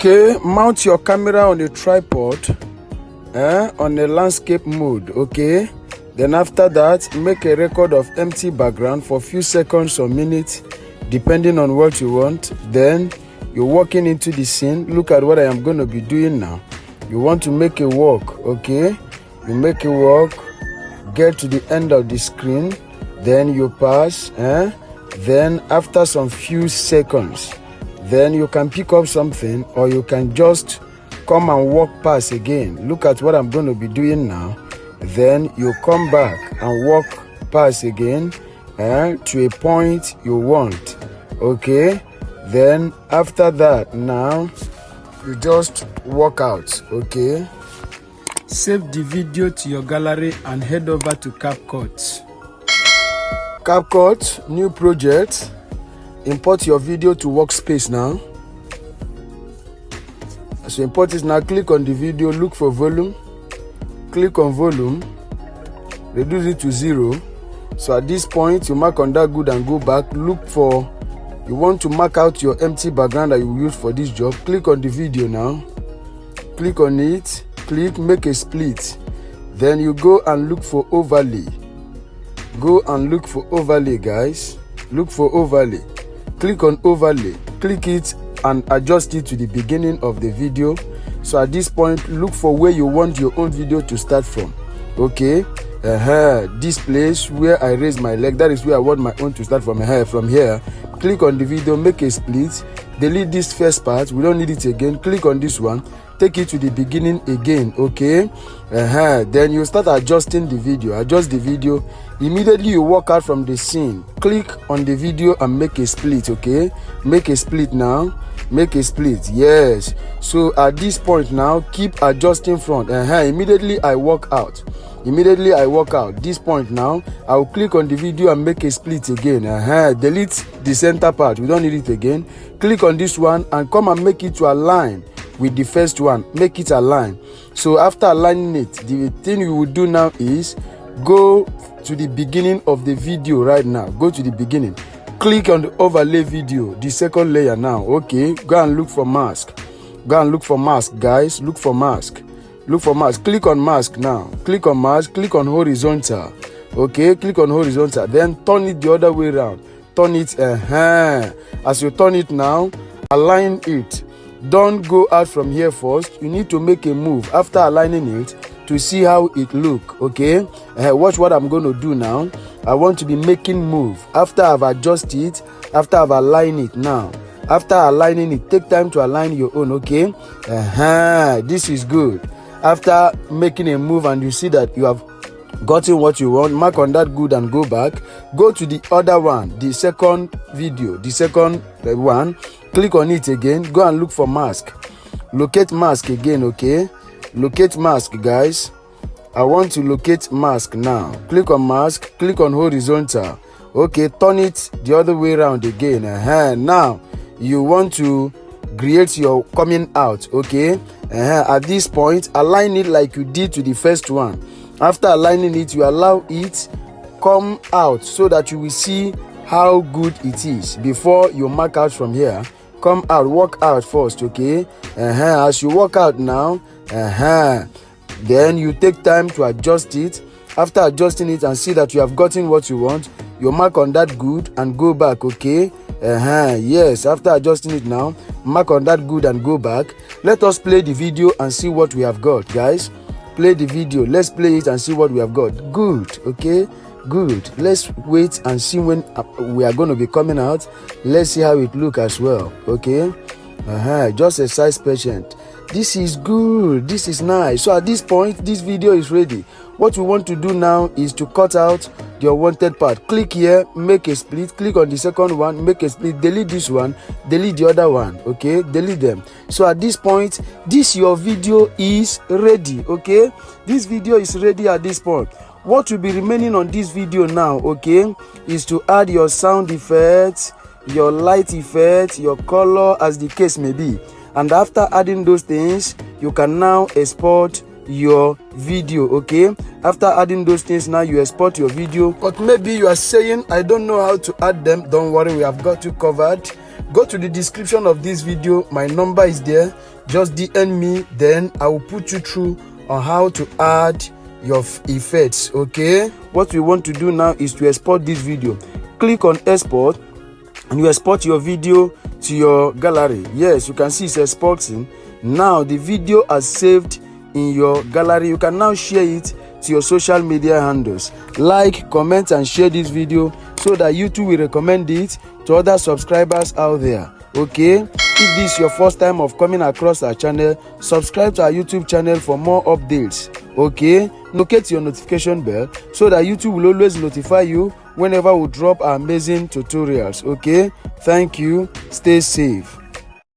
Okay, mount your camera on a tripod on a landscape mode. Okay, then after that make a record of empty background for a few seconds or minutes depending on what you want. Then you're walking into the scene. Look at what I am going to be doing now. You want to make a walk. Okay, you make a walk, get to the end of the screen, then you pass. Then after some few seconds, then you can pick up something, or you can just come and walk past again. Look at what I'm going to be doing now. Then you come back and walk past again to a point you want. Okay, then after that, now you just walk out. Okay, save the video to your gallery and head over to Capcut. Capcut, new project. Import your video to workspace now. So import it now. Click on the video, look for volume, click on volume, reduce it to 0. So at this point you mark on that good and go back. Look for, you want to mark out your empty background that you use for this job. Click on the video now, click on it, click, make a split. Then you go and look for overlay. Go and look for overlay, guys. Look for overlay. Click on overlay, click it and adjust it to the beginning of the video. So at this point, look for where you want your own video to start from. Okay, this place where I raise my leg, that is where I want my own to start from. From here, click on the video, make a split, delete this first part, we don't need it again. Click on this one, take it to the beginning again. Okay, then you start adjusting the video. Adjust the video. Immediately you walk out from the scene, click on the video and make a split. Okay, make a split now, make a split. Yes, so at this point now keep adjusting front. Immediately I walk out. Immediately I walk out. This point now I will click on the video and make a split again. Delete the center part, we don't need it again. Click on this one and come and make it to align with the first one. Make it align. So after aligning it, the thing you will do now is go to the beginning of the video right now. Go to the beginning, click on the overlay video, the second layer now. Okay, go and look for mask. Go and look for mask, guys. Look for mask. Look for mask. Click on mask now. Click on mask. Click on horizontal. Okay, click on horizontal. Then turn it the other way around. Turn it. As you turn it now, align it. Don't go out from here first. You need to make a move after aligning it to see how it look. Okay, watch what I'm going to do now. I want to be making move after I've adjusted, after I've aligned it. Now after aligning it, take time to align your own. Okay, this is good. After making a move and you see that you have gotten what you want, mark on that good and go back. Go to the other one, the second video, the second one. Click on it again. Go and look for mask. Locate mask again. Okay, locate mask, guys. I want to locate mask now. Click on mask, click on horizontal. Okay, turn it the other way around again. Now you want to create your coming out. Okay, at this point align it like you did to the first one. After aligning it, you allow it come out so that you will see how good it is before you mark out from here. Come out, walk out first. Okay, as you walk out now, then you take time to adjust it. After adjusting it and see that you have gotten what you want, you mark on that good and go back. Okay, yes, after adjusting it now, mark on that good and go back. Let us play the video and see what we have got, guys. Play the video. Let's play it and see what we have got. Good. Okay, good. Let's wait and see when we are going to be coming out. Let's see how it look as well. Okay, just exercise patient. This is good. This is nice. So at this point, this video is ready. What we want to do now is to cut out the unwanted part. Click here, make a split. Click on the second one, make a split. Delete this one, delete the other one. Okay, delete them. So at this point, your video is ready. Okay, this video is ready at this point. What will be remaining on this video now, okay, is to add your sound effects, your light effects, your color, as the case may be. And after adding those things, you can now export your video. Okay, after adding those things, now you export your video. But maybe you are saying, I don't know how to add them. Don't worry, we have got you covered. Go to the description of this video, my number is there. Just DM me, then I will put you through on how to add your effects. Okay, what we want to do now is to export this video. Click on export and you export your video to your gallery. Yes, you can see it's exporting. Now the video is saved in your gallery. You can now share it to your social media handles. Like, comment and share this video so that YouTube will recommend it to other subscribers out there. Okay, if this is your first time of coming across our channel, subscribe to our YouTube channel for more updates. Okay, locate your notification bell so that YouTube will always notify you whenever we drop our amazing tutorials. Okay, thank you, stay safe.